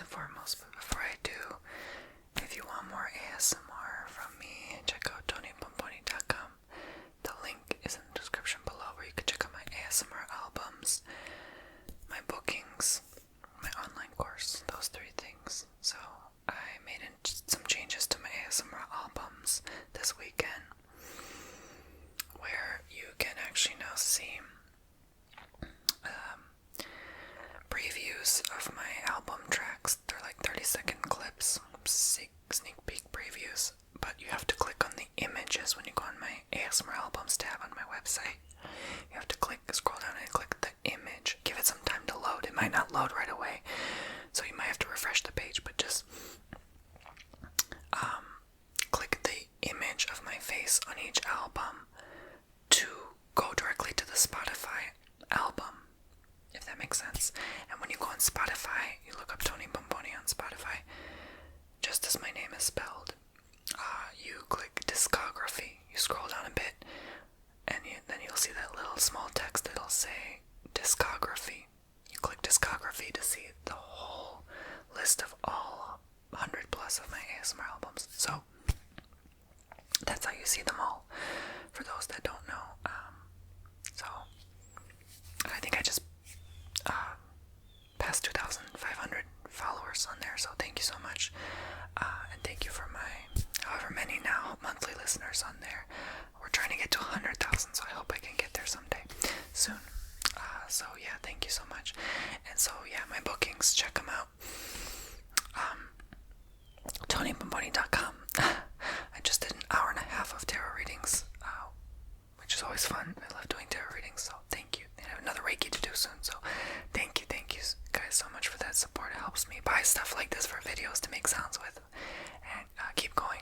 and foremost, but before I do, if you want more ASMR from me, check out TonyBomboni.com. The link is in the description below where you can check out my ASMR albums, my bookings, my online course, those three things. So I made some changes to my ASMR albums this weekend where you can actually now see previews of my album tracks. They're like 30-second clips, sneak peek previews, but you have to click on the images when you go on my ASMR albums tab on my website. You have to scroll down and click the image. Give it some time to load. It might not load right away, so you might have to refresh the page, but just click the image of my face on each album to go directly to the Spotify album, if that makes sense. And when you go on Spotify, you look up Tony Bomboni on Spotify, just as my name is spelled. You click discography. You scroll down a bit, and then you'll see that little small text that'll say discography. You click discography to see the whole list of all 100 plus of my ASMR albums. So that's how you see them all, for those that don't know. So I think I just past 2,500 followers on there, so thank you so much. And thank you for my however many now monthly listeners on there. We're trying to get to 100,000, so I hope I can get there someday soon. So yeah, thank you so much. And so yeah, my bookings, check them out. TonyBomboni.com. I just did an hour and a half of tarot readings, which is always fun. I love doing tarot readings, so thank you. I have another Reiki to do soon, so thank you guys so much for that support. It helps me buy stuff like this for videos to make sounds with, and keep going,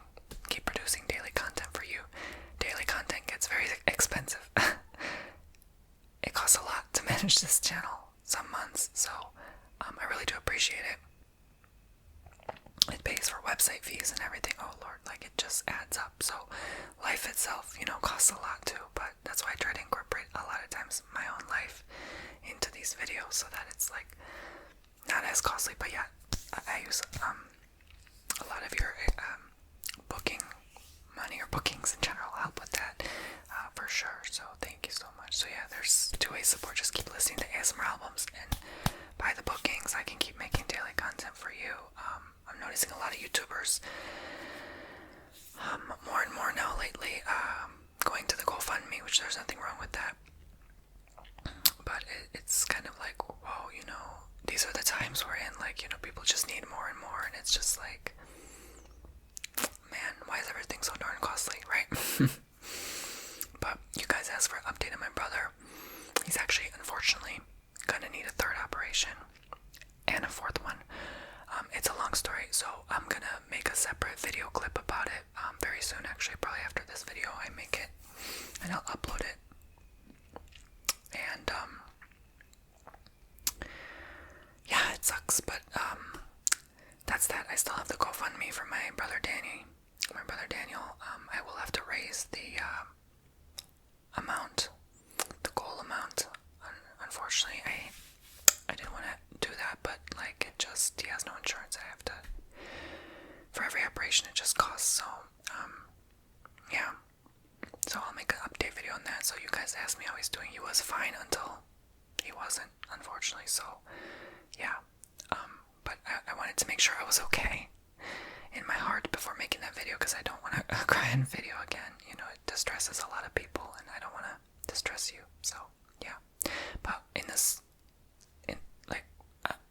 keep producing daily content for you. Daily content gets very expensive. It costs a lot to manage this channel some months, so I really do appreciate it. It pays for website fees and everything. Oh Lord, like it just adds up. So life itself, costs a lot too, but that's why I try to incorporate a lot of times my own life into these videos so that it's like not as costly. But yeah, I use a lot of your booking money or bookings in general help with that for sure. So thank you so much. So yeah, there's two-way support. Just keep listening to ASMR albums and buy the bookings. I can keep making daily content for you. I'm noticing a lot of YouTubers more and more now lately going to the GoFundMe, which there's nothing wrong with that. But it's kind of like, whoa, these are the times we're in. Like, people just need more and more, and it's just like, man, why is everything so darn costly, right? But you guys asked for an update on my brother. He's actually, unfortunately, gonna need a third operation and a fourth one. It's a long story, so I'm gonna make a separate video clip about it very soon. Actually, probably after this video I make it, and I'll upload it. And yeah, it sucks, but that's that. I still have the GoFundMe for my brother Daniel. I will have to raise the amount, the goal amount. Unfortunately, I didn't want to do that, but like he has no insurance. I have to, for every operation it just costs. So yeah, so I'll make an update video on that. So you guys asked me how he's doing. He was fine until he wasn't, unfortunately. So yeah, but I wanted to make sure I was okay in my heart before making that video, because I don't want to cry in video again. It distresses a lot of people, and I don't want to distress you. So yeah, but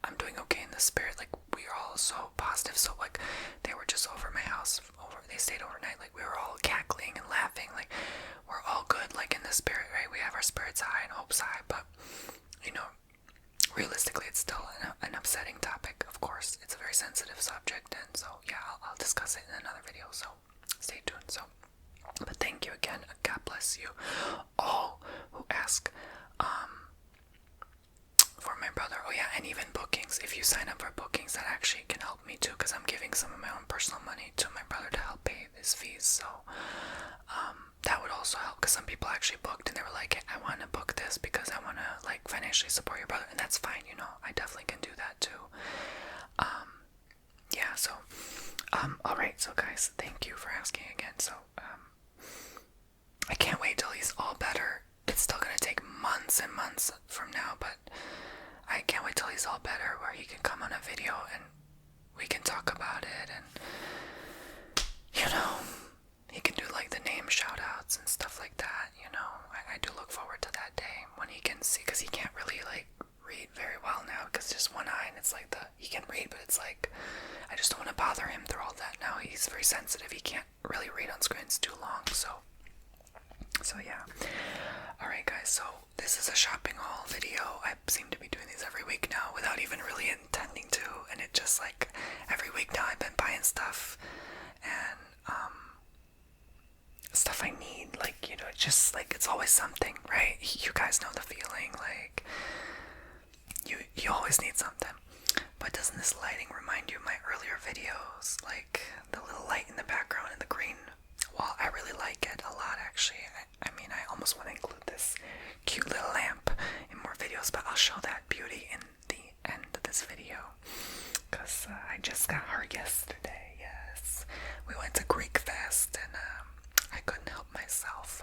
I'm doing okay in the spirit. Like, we are all so positive. So like, they were just over my house. They stayed overnight. Like, we were all cackling and laughing. Like, we're all good. Like, in the spirit, right? We have our spirits high and hopes high. But realistically, it's still an upsetting topic. Of course, it's a very sensitive subject, and so yeah, I'll discuss it in another video. So stay tuned. So, but thank you again. God bless you all who ask for my brother. Oh yeah, and even bookings. If you sign up for bookings, that actually can help me too, because I'm giving some of my own personal money to my brother to help pay his fees. So that would also help, because some people actually booked and they were like, hey, I want to book this because I want to like financially support your brother, and that's fine. I definitely can do that too. Alright, so guys, thank you for asking again. So, I can't wait till he's all better. It's still gonna take months and months from now, but I can't wait till he's all better where he can come on a video and we can talk about it, and he can do like the name shout outs and stuff like that. I do look forward to that day when he can see, because he can't really like read very well now because just one eye, and it's like he can read, but it's like I just don't want to bother him through all that. Now he's very sensitive, he can't really read on screens too long, so yeah. Alright guys, so this is a shopping haul video. I seem to be doing these every week now without even really intending to, and it just like every week now I've been buying stuff, and stuff I need, like, just like it's always something, right? You guys know the feeling, like you always need something. But doesn't this lighting remind you of my earlier videos, like the little light in the background and the green wall? I really like it a lot, actually. I mean, I almost want to include this cute little lamp in more videos, but I'll show that beauty in the end of this video, because I just got her yesterday. Yes, we went to Greek Fest, and I couldn't help myself.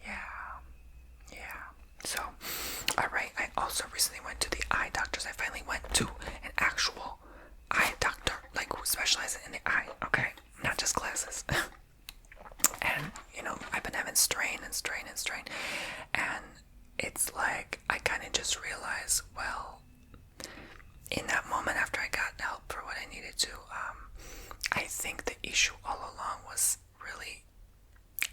Yeah. So, alright, I also recently went to the eye doctors. I finally went to an actual eye doctor, like who specializes in the eye, okay? Not just glasses. And, I've been having strain, and it's like, I kind of just realized, well, in that moment after I got help for what I needed to, I think the issue all along was really,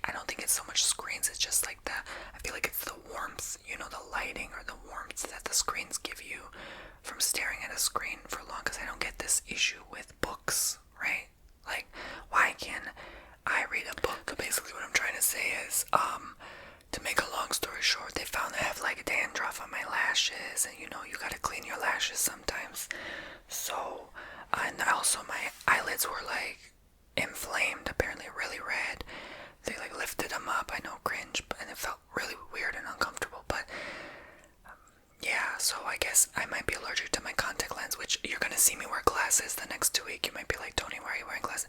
I don't think it's so much screens, it's just like I feel like it's the warmth, the lighting or the warmth that the screens give you from staring at a screen for long, because I don't get this issue with books, right? Like, why can't I read a book? Basically what I'm trying to say is, to make a long story short, they found I have like dandruff on my lashes, and you gotta clean your lashes sometimes. So, and also my eyelids were like inflamed, apparently really red. They like lifted them up, I know, cringe, and it felt really weird and uncomfortable, but yeah, so I guess I might be allergic to my contact lens, which you're gonna see me wear glasses the next 2 weeks. You might be like, Tony, why are you wearing glasses?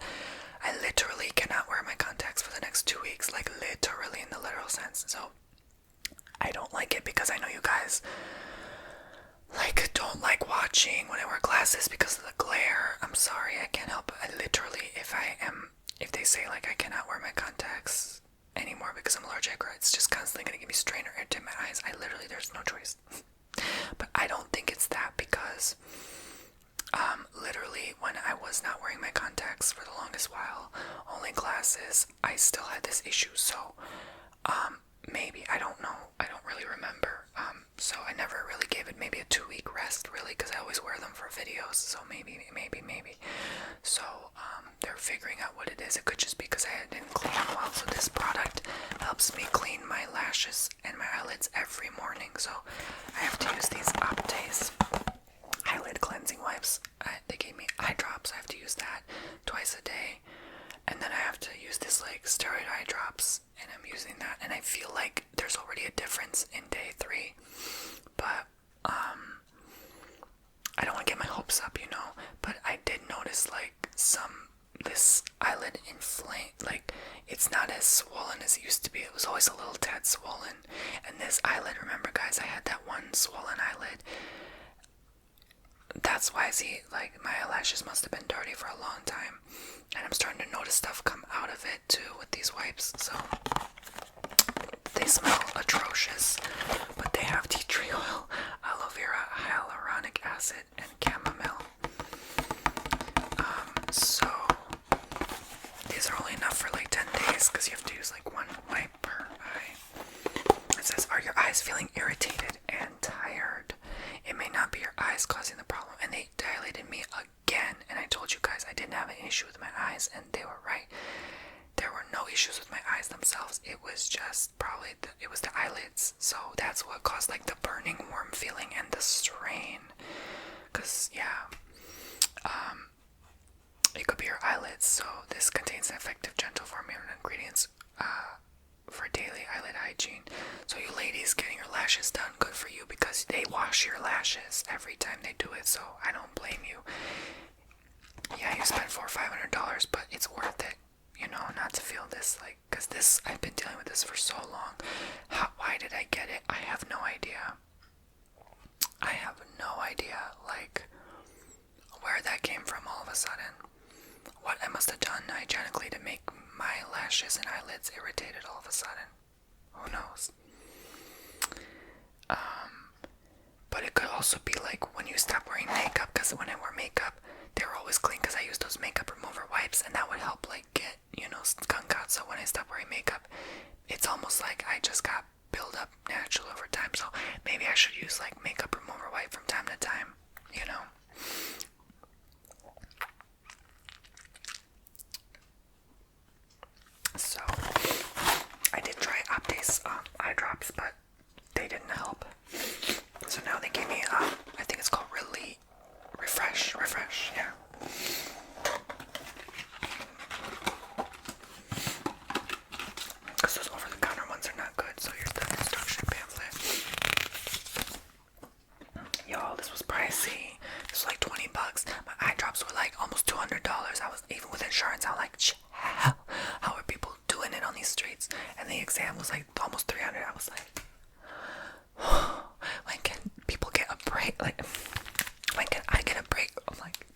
I literally cannot wear my contacts for the next 2 weeks, like literally in the literal sense. So I don't like it because I know you guys like don't like watching when I wear glasses because of the glare. I'm sorry, I can't help it. I literally, if they say like I cannot wear my contacts anymore because I'm allergic, or it's just constantly gonna give me strain or irritate my eyes, I literally, there's no choice. But I don't think it's that, because literally when I was not wearing my contacts for the longest while, only glasses, I still had this issue. So maybe, I don't know, I don't really remember, so I never really gave it maybe a 2-week rest, really, because I always wear them for videos. So maybe so they're figuring out what it is. It could just be because I didn't clean them well. So this product helps me clean my lashes and my eyelids every morning. So I have to use these Opta's eyelid cleansing wipes. They gave me eye drops. I have to use that twice a day, and then I have to use this like steroid eye drops, and I'm using that, and I feel like there's already a difference in day 3, but I don't want to get my hopes up, but I did notice like this eyelid inflame, like it's not as swollen as it used to be. It was always a little tad swollen, and this eyelid, remember guys, I had that one swollen eyelid. That's why I see, like, my eyelashes must have been dirty for a long time, and I'm starting to notice stuff come out of it too with these wipes. So they smell atrocious, but they have tea tree oil, aloe vera, hyaluronic acid, and chamomile. So these are only enough for like 10 days, because you have to use like one wipe per eye. It says, are your eyes feeling irritated and tired? It may not be your eyes causing the problem. And they dilated me again, and I told you guys I didn't have an issue with my eyes, and they were right. There were no issues with my eyes themselves. It was just probably it was the eyelids. So that's what caused like the burning warm feeling and the strain. Because yeah, it could be your eyelids. So this contains effective gentle formula ingredients for daily eyelid hygiene. So you ladies getting your lashes done, good for you, because they wash your lashes every time they do it. So I don't blame you. Yeah, you spend $400 or $500 that came from all of a sudden. What I must have done hygienically to make my lashes and eyelids irritated all of a sudden. Who knows? But it could also be like when you stop wearing makeup, because when I wear makeup, they're always clean because I use those makeup remover wipes, and that would help like get, skunk out. So when I stop wearing makeup, it's almost like I just got build up natural over time. So maybe I should use like makeup remover wipe from time to time, So I did try Optase eye drops, but they didn't help. So now they gave me I think it's called Really Refresh, yeah. Because those over-the-counter ones are not good. So here's the instruction pamphlet. Y'all, this was pricey. This was like $20. My eye drops were like almost $200. I was, even with insurance, I was like, how are people doing it on these streets? And the exam was like almost $300. I was like, when can people get a break? Like, when can I get a break? I'm like,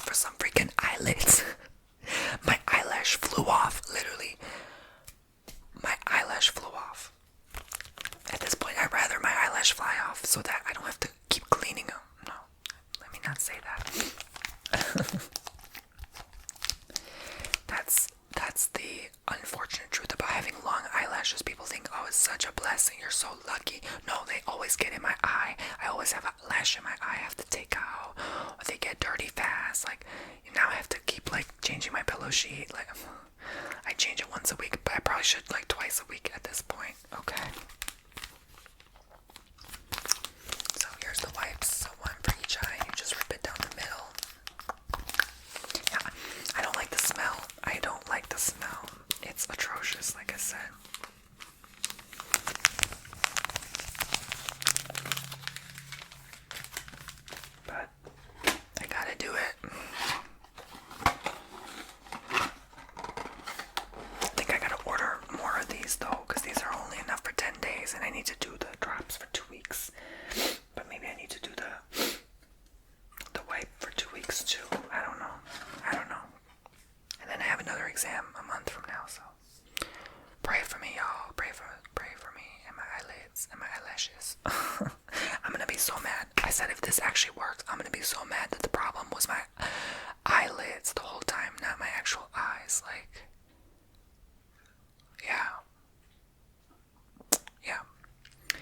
for some freaking eyelids. My eyelash flew off, literally. My eyelash flew off. At this point, I'd rather my eyelash fly off so that I don't have to keep cleaning them. No, let me not say that. That's the unfortunate truth about having long eyelashes. People think, oh, it's such a blessing, you're so lucky. No, they always get in my eye. I always have a lash in my eye I have to take out, or they get dirty fast. Like, now I have to keep like changing my pillow sheet. Like, I change it once a week, but I probably should like twice a week at this point. Okay. So here's the wipes. So one for each eye. You just rip it down the middle. Yeah, I don't like the smell. It's atrocious, like I said. But I gotta do it. I think I gotta order more of these though, because these are only enough for 10 days, and I need to do the drops for 2 weeks. But maybe I need to do the wipe for 2 weeks too. I don't know. And then I have another exam a month from now, so pray for me, y'all. Pray for me and my eyelids and my eyelashes. I'm gonna be so mad. I said if this actually works, I'm gonna be so mad that the problem was my eyelids the whole time, not my actual eyes. Like, yeah.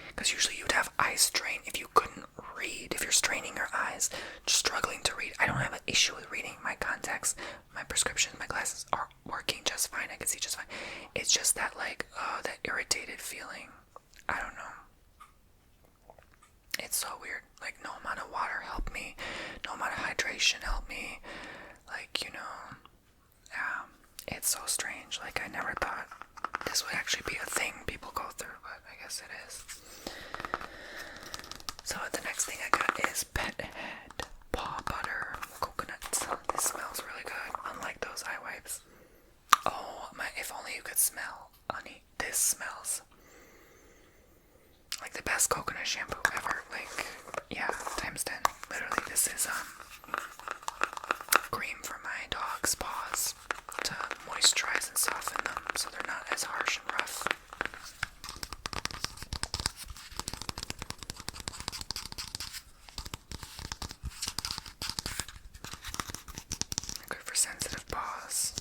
Because usually you'd have eye strain if you couldn't read, if you're straining your eyes, just struggling to read. I don't have an issue with reading. My contacts, my prescriptions, my glasses are working just fine. I can see just fine. It's just that like, that irritated feeling. I don't know. It's so weird. Like, no amount of water helped me. No amount of hydration helped me. Like, yeah. It's so strange. Like, I never thought this would actually be a thing people go through, but I guess it is. So the next thing I got is Pet Head Paw Butter Coconut. This smells really good, unlike those eye wipes. Oh, if only you could smell, honey. This smells like the best coconut shampoo ever. Like, yeah, times 10. Literally, this is cream for my dog's paws to moisturize and soften them so they're not as harsh and rough. Good for sensitive paws.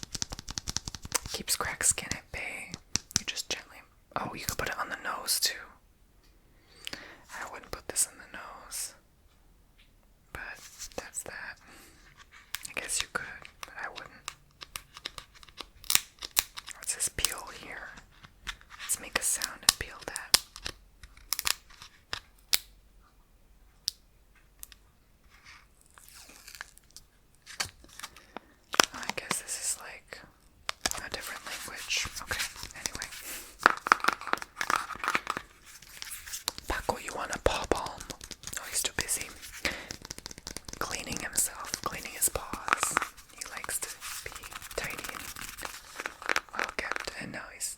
Keeps cracked skin at bay. You just gently... Oh, you could put it on the nose too. I wouldn't put this on the nose. But that's that. I guess you could, but I wouldn't. It says peel here. Let's make a sound and peel that. I guess this is like a different language. Okay, anyway. Paco, you want a paw balm? Oh, he's too busy cleaning himself, cleaning his paws. He likes to be tidy and well kept, and now he's...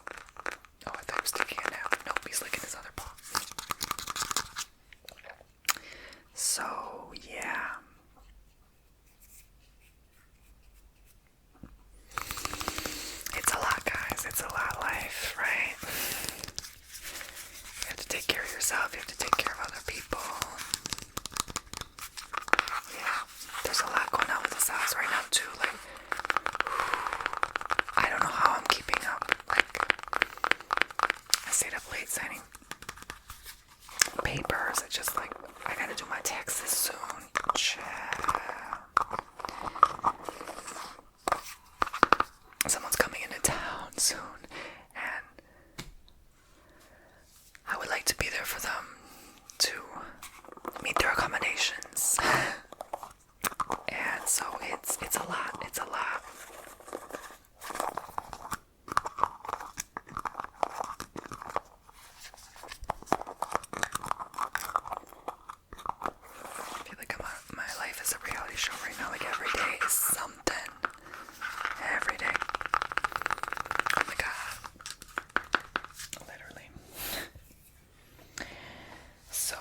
Oh, I thought he was taking a nap. Nope, he's licking his other paw. So, yeah. It's a lot, guys. It's a lot, life, right? You have to take care of yourself. You have to take care of other people. Yeah. There's a lot going on with this house right now, too. Like, I don't know how I'm keeping up. Like, I stayed up late signing papers. It's just like, I gotta do my taxes soon. Someone's coming into town soon, and I would like to be there for them to meet their accommodations. And so it's a lot. It's a lot. I feel like my life is a reality show right now. Like every day is something. Every day. Oh my god. Literally. So,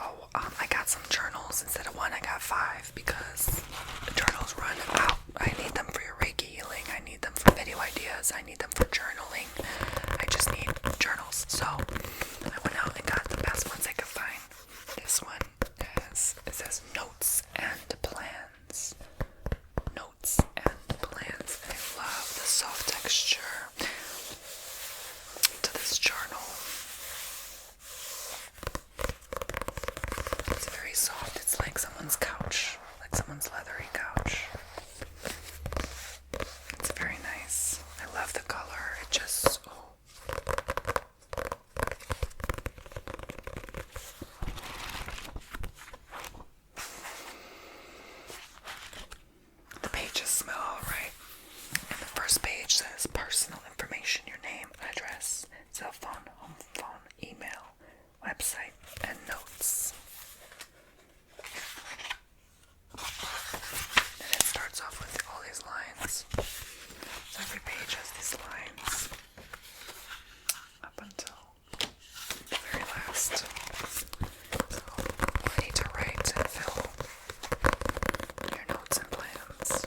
I got some journals. Instead of one, I got 5 because the journals run out. I need them for your Reiki healing. I need them for video ideas. I need them for journaling. I just need journals. So, I went out and got the best ones I could find. This one it says notes and plans. Notes and plans. And I love the soft texture to this journal. It's very soft. It's like someone's couch, like someone's leathery couch. It's very nice. I love the color. It just, the pages smell alright. And the first page says personal information, your name, address, cell phone, home phone, email, website, and notes. And it starts off with all these lines. So every page has these lines up until the very last. So you need to write and fill your notes and plans.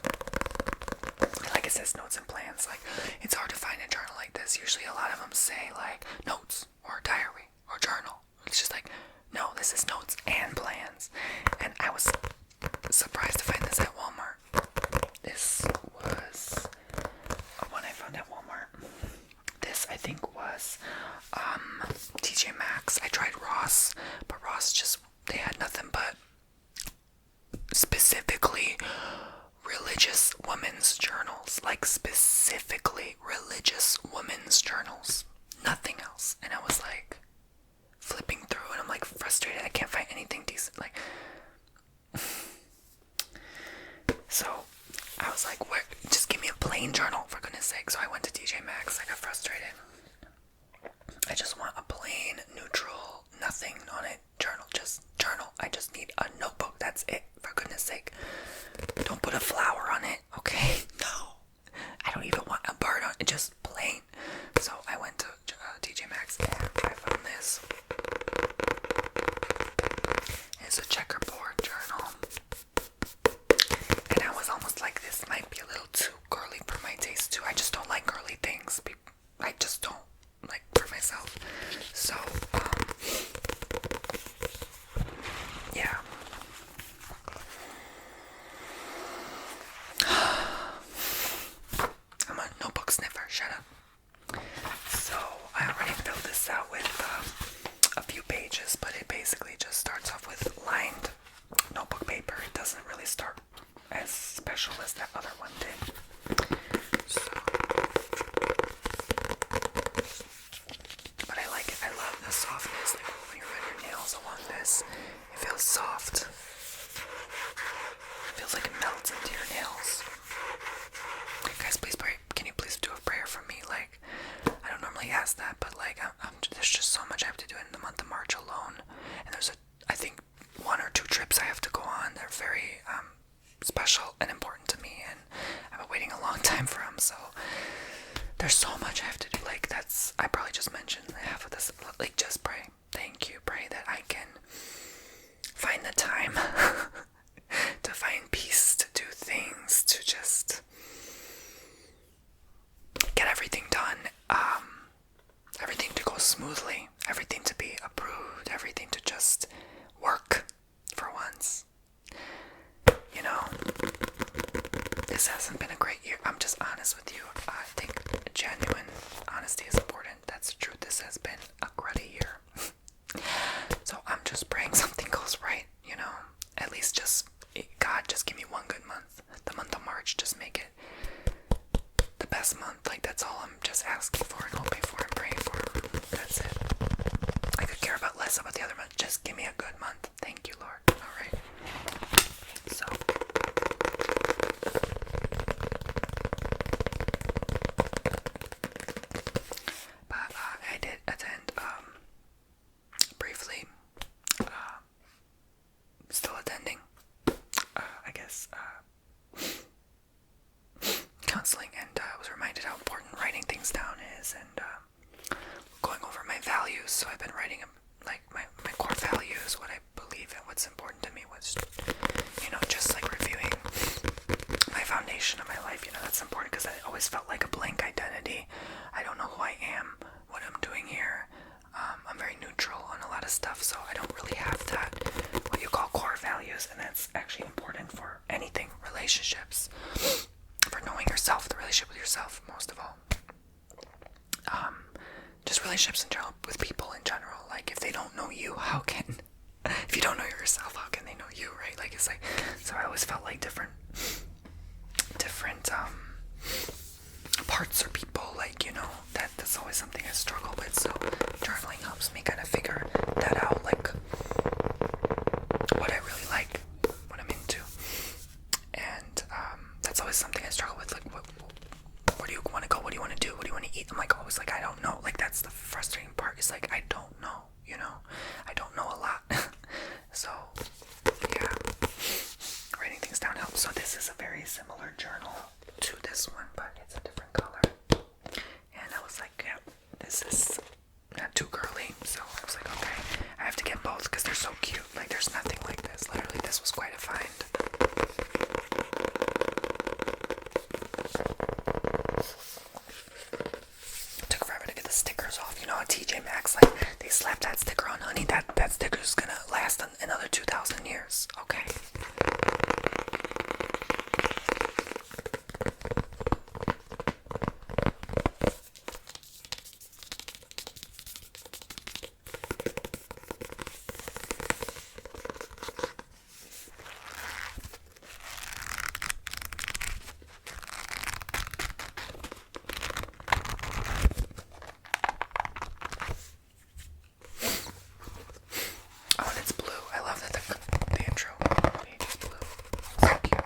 Like it says notes and plans. Like, it's hard to find a journal like this. Usually a lot of them say like notes or diary or journal. It's just like, no, this is notes and plans. And I was surprised to find this at Walmart. This was one I found at Walmart. This I think was TJ Maxx. I tried Ross, but Ross just, they had nothing but specifically religious women's journals. Like specifically religious women's journals. Nothing else. And I was like flipping through and I'm like frustrated. I can't find anything decent. Like, so I was like, what? Just give me a plain journal, for goodness sake. So I went to TJ Maxx. I got frustrated. I just want a plain, neutral, nothing on it journal. Just journal. I just need a notebook. That's it, for goodness sake. Don't put a flower on it, okay? No. I don't even want a bird on it. Just plain. So I went to TJ Maxx and I found this. It's a checkerboard journal. And I was almost like, this might be a little too girly for my taste too. I just don't like girly things. I just don't like for myself. So, yeah. I'm a notebook sniffer. Shut up. So I already filled this out with a few pages, but it basically just starts off with lined notebook paper. It doesn't really start as special as that other one did. So, but I like it. I love the softness. Like when you run your nails along this, it feels soft. It feels like it melts into your nails. Guys, please pray. Can you please do a prayer for me? Like, I don't normally ask that, but like, there's just so much I have to do in the month of March alone, and there's I think 1 or 2 trips I have to go on. They're very special and important to me, and I've been waiting a long time for them. So there's so much I have to do. Like, I probably just mentioned half of this. Like, just pray. Thank you. Pray that I can find the time this counseling, and I was reminded how important writing things down is, and going over my values. So I've been writing like my core values, what I believe and what's important to me, what's, just like reviewing my foundation of my life. That's important because I always felt like a blank identity. I don't know who I am, what I'm doing here. I'm very neutral on a lot of stuff, so I don't really have that, what you call core values, and that's actually important for anything, relationships, for knowing yourself, the relationship with yourself, most of all. Just relationships in general, with people in general. Like, if they don't know you, if you don't know yourself, how can they know you, right? Like, it's like, so I always felt like different parts or people, like, that's always something I struggle with. So journaling helps me kind of figure that out, like what I really like, what I'm into. And that's always something I struggle with, like where do you want to go, what do you want to do, what do you want to eat? I'm like always like, I don't know. Like, that's the frustrating part, is like, I don't know, I don't know a lot. So yeah, writing things down helps. So this is a very similar journal to this one, but it's a different color. And I was like, yeah, this is not too girly. So I was like, okay, I have to get both because they're so cute. Like, there's nothing like this. Literally, this was quite a find. It took forever to get the stickers off. At TJ Maxx, like, they slapped that sticker on, honey. That sticker's gonna last another 2,000 years. Okay. Oh, and it's blue. I love that the intro page is blue. So cute.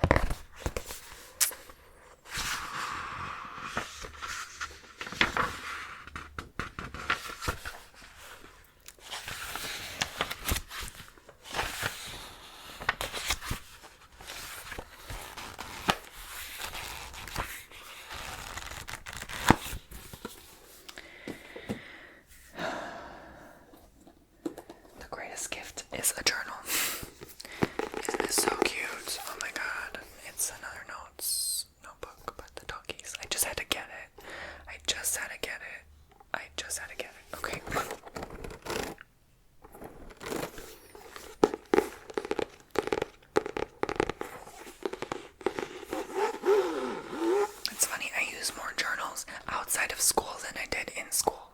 The greatest gift is a journal. Isn't it so cute? Oh my god. It's another notebook, but the doggies. I just had to get it. Okay. It's funny, I use more journals outside of school than I did in school.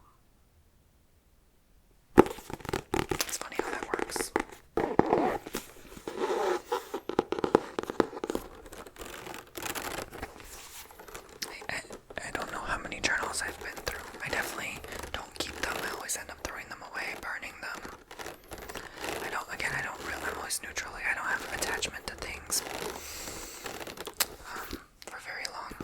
It's funny how that works. I don't know how many journals I've been through. I definitely don't keep them. I always end up throwing them away, burning them. I'm always neutral. Like, I don't have attachment to things for very long.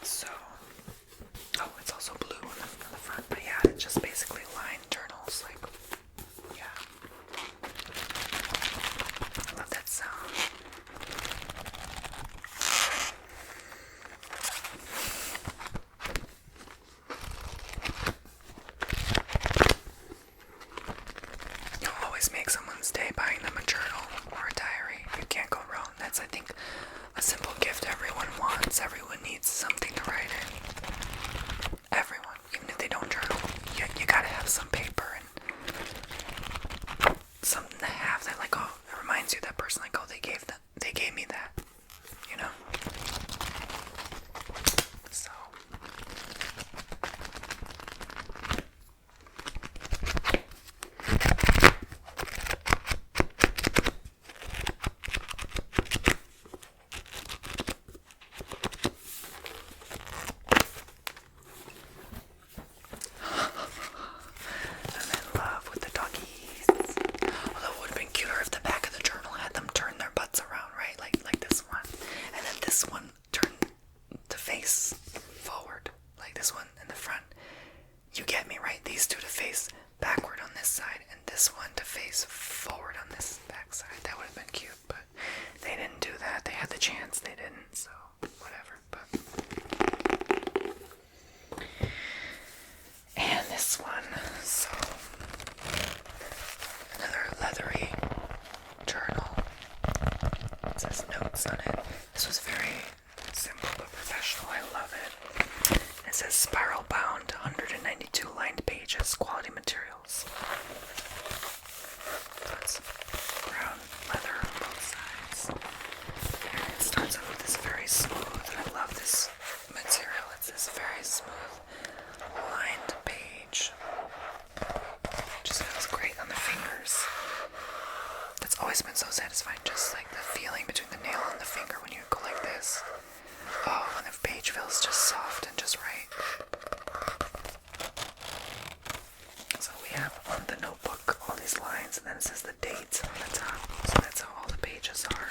So, it's also blue on the front, but yeah, it's just basically lined journals, like, yeah. I love that sound. You'll always make someone's day buying them a journal or a diary. You can't go wrong. That's, I think, a simple gift everyone wants. Everyone needs something to write in. Everyone, even if they don't journal, you gotta have some paper and something to have that, like, oh, it reminds you of that person, like, oh, they gave me that, So chance they didn't, so whatever. But and this one, so another leathery journal. It says notes on it. This was very simple but professional. I love it. It says spiral bound, 192 lined pages, quality materials. So it's brown leather on both sides. And it starts out with this very smooth, I love this material. It's this very smooth lined page. Just feels great on the fingers. That's always been so satisfying, just like the feeling between the nail and the finger when you go like this. Oh, and the page feels just soft and just right. So we have on the notebook all these lines, and then it says the dates on the top. So that's how all the pages are.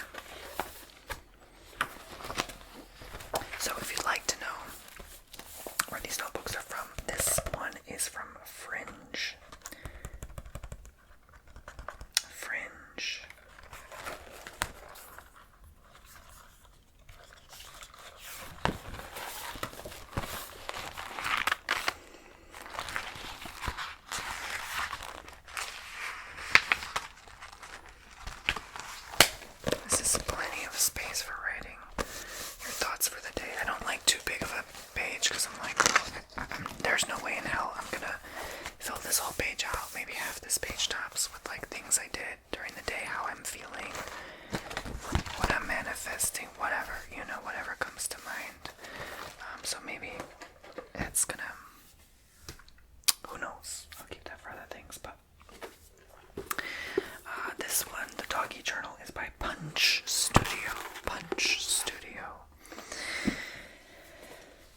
So if you'd like to know where these notebooks are from, this one is from Fringe. Fringe. This is plenty of space for writing your thoughts for the day. I don't like too big of a page because I'm like, there's no way in hell I'm gonna fill this whole page out. Maybe half this page tops with like things I did during the day, how I'm feeling, what I'm manifesting, whatever, you know, whatever comes to mind. So maybe it's gonna, who knows, I'll keep that for other things. But this one, the doggy journal, is by Punch Studio. Punch Studio.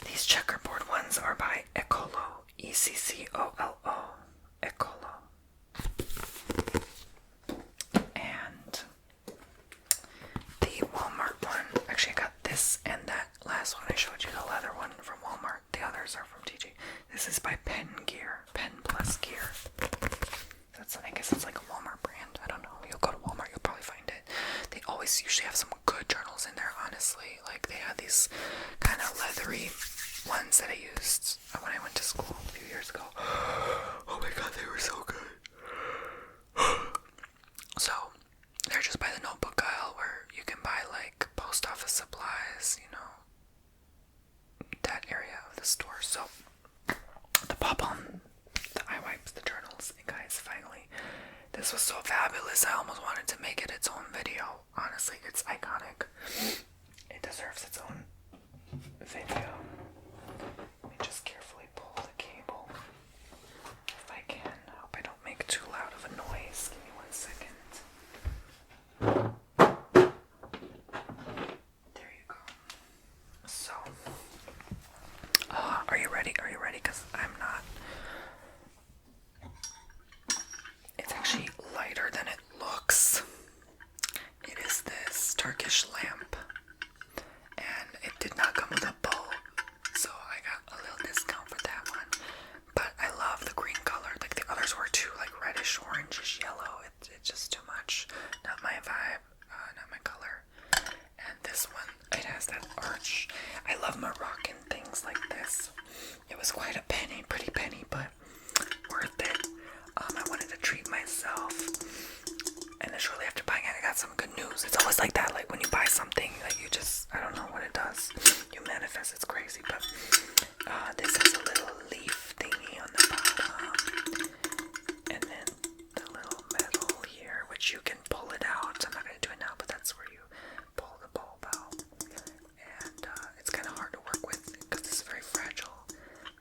These checkerboard ones are by Eccolo. Eccolo. Eccolo. And the Walmart one, actually I got this and that last one I showed you, the leather one from Walmart. The others are from TJ. This is by Pen Gear. Pen Plus Gear. That's, I guess it's like a Walmart brand. I don't know. You'll go to Walmart, you'll probably find it. They always usually have some good journals in there, honestly. Like they had these kind of leathery ones that I used when I went to school a few years ago. Oh my god, they were so good. So they're just by the notebook aisle where you can buy like post office supplies, you know, that area of the store. So the pop on, the eye wipes, the journals, and guys, finally, this was so fabulous. I almost wanted to make it its own video. Honestly, it's iconic. It deserves its own video. Let me just carefully pull the cable if I can. I hope I don't make too loud of a noise. Give me 1 second. There you go. So, are you ready? Are you ready? Because I'm not. It's actually lighter than it looks. It is this Turkish lamp, and it did not come with a bulb, so I got a little discount for that one. But I love the green color. Like the others were too like reddish, orangish, yellow. It's just too much. Not my vibe. Not my color. And this one, it has that arch. I love Moroccan things like this. It was quite a penny, pretty penny, but worth it. I wanted to treat myself, and then shortly after buying it, I got some good news. It's always like that, like when you buy something that you just, I don't know what it does, you manifest. It's crazy. But this has a little leaf thingy on the bottom, and then the little metal here, which you can pull it out. I'm not going to do it now, but that's where you pull the bulb out, and it's kind of hard to work with because it's very fragile.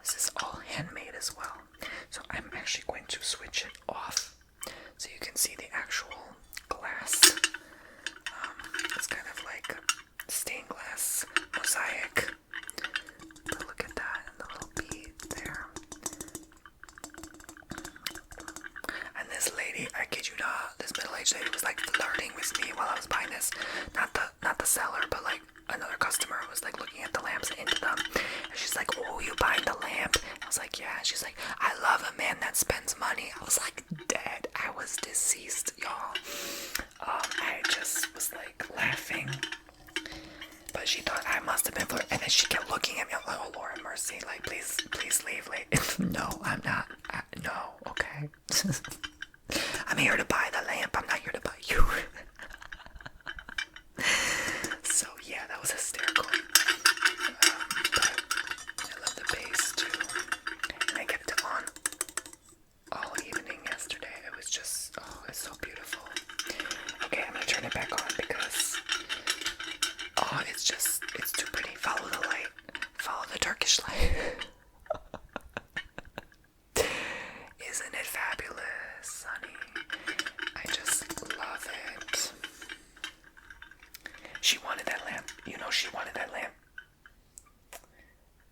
This is all handmade as well. So I'm actually going to switch it off so you can see the actual glass. It's kind of like stained glass mosaic. But look at that, and the little bead there. And this lady, I kid you not, this middle-aged lady was like flirting with me while I was buying this. Not the seller, but like another customer was like looking at the lamps and into them. And she's like, "Oh, you buying the lamp?" I was like, "Yeah." And she's like, "I love a man that spends money." I was like, dead. I was deceased, y'all. I just was like laughing. I must have been flirting. And then she kept looking at me. I'm like, oh Lord have mercy, like please leave. Like, no, I'm not. No, okay. I'm here to buy the lamp. I'm not here to buy you. So yeah, that was hysterical. But I love the bass too. And I kept it on all evening yesterday. It was just, oh, it's so beautiful. Okay, I'm gonna turn it back on because, oh, it's too pretty. Follow the light. Follow the Turkish light. Isn't it fabulous, honey? I just love it. She wanted that lamp. You know she wanted that lamp.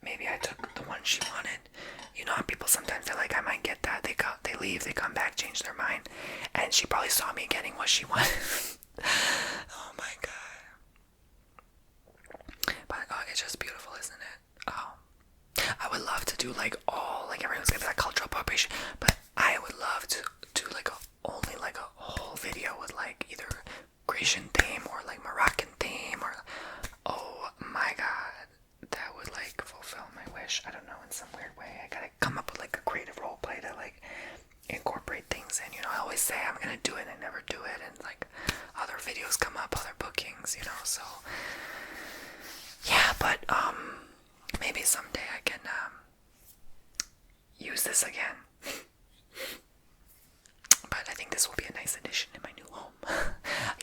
Maybe I took the one she wanted. You know how people sometimes they're like, I might get that. They leave, they come back, change their mind. And she probably saw me getting what she wanted. Oh my god. But it's just beautiful, isn't it? Oh. I would love to do like everyone's gonna be like cultural appropriation, but I would love to do like only like a whole video with like either Grecian theme or like Moroccan theme or, oh my god, that would like fulfill my wish. I don't know, in some weird way. I gotta come up with like a creative role play to like incorporate things in. You know, I always say I'm gonna do it and I never do it, and like other videos come up, other bookings, you know, so yeah, but maybe someday I can use this again. But I think this will be a nice addition in my new home.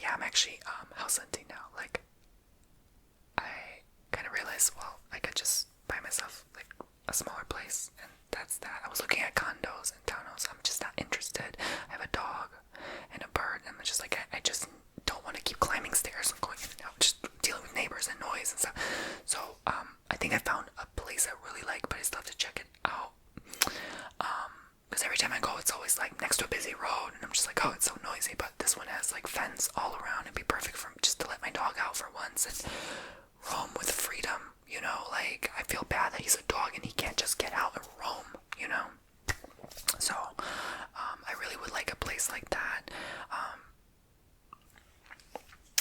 Yeah, I'm actually house hunting now. Like, I kind of realized, well, I could just buy myself like a smaller place, and that's that. I was looking at condos and townhomes. I'm just not interested. I have a dog and a bird, and I'm just like, I just don't want to keep climbing stairs and going in and out, just dealing with neighbors and noise and stuff. So I think I found a place I really like, but I still have to check it out. Because every time I go, it's always like next to a busy road, and I'm just like, oh, it's so noisy. But this one has like fence all around. It'd be perfect for just to let my dog out for once and roam with freedom. You know, like I feel bad that he's a dog and he can't just get out and roam. You know, so I really would like a place like that.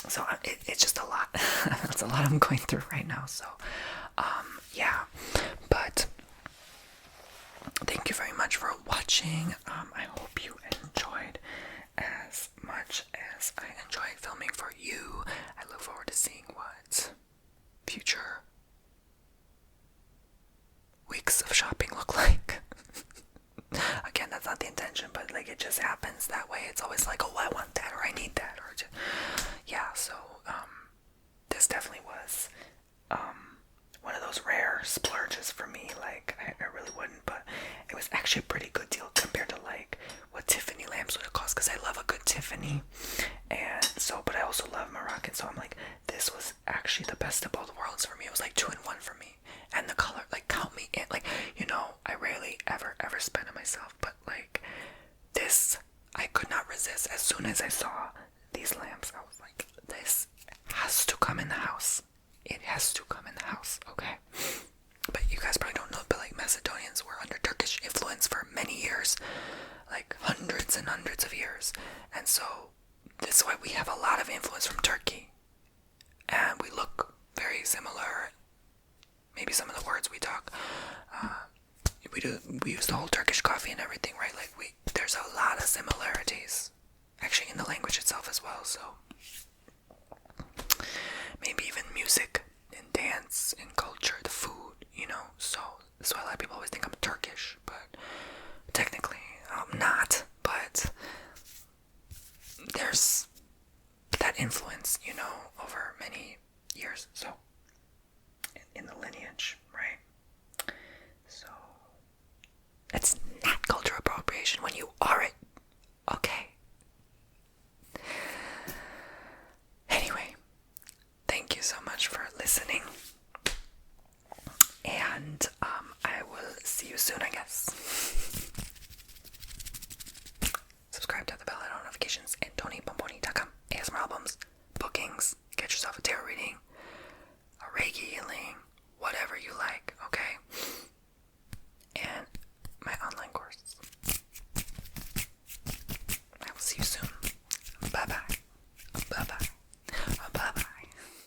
So it's just a lot. It's a lot I'm going through right now. So yeah, but thank you very much for watching. I hope you enjoyed as much as I enjoy filming for you. I look forward to seeing what future weeks of shopping look like. Again, that's not the intention, but like it just happens that way. It's always like, oh, I want that, or I need that, or yeah. So this definitely was one of those rare splurges for me. Like I really wouldn't, but it was actually a pretty good deal compared to like what Tiffany lamps would have cost, because I love a good Tiffany, and so, but I also love Moroccan, so I'm like, this was actually the best of both worlds for me. It was like 2-in-1 for me, and the color, like, count me in. Like, you know, I rarely ever spend on myself, but like this, I could not resist. As soon as I saw these lamps, I was like, this has to come in the house. It has to come in the house, okay? But you guys probably don't know, but like Macedonians were under Turkish influence for many years, like hundreds and hundreds of years, and so this is why we have a lot of influence from Turkey, and we look very similar. Maybe some of the words we talk, we use the whole Turkish coffee and everything, right? Like there's a lot of similarities, actually, in the language itself as well. So maybe even music and dance and culture, the food, you know. So that's why a lot of people always think I'm Turkish, but technically I'm not. But there's that influence, you know, over many years. So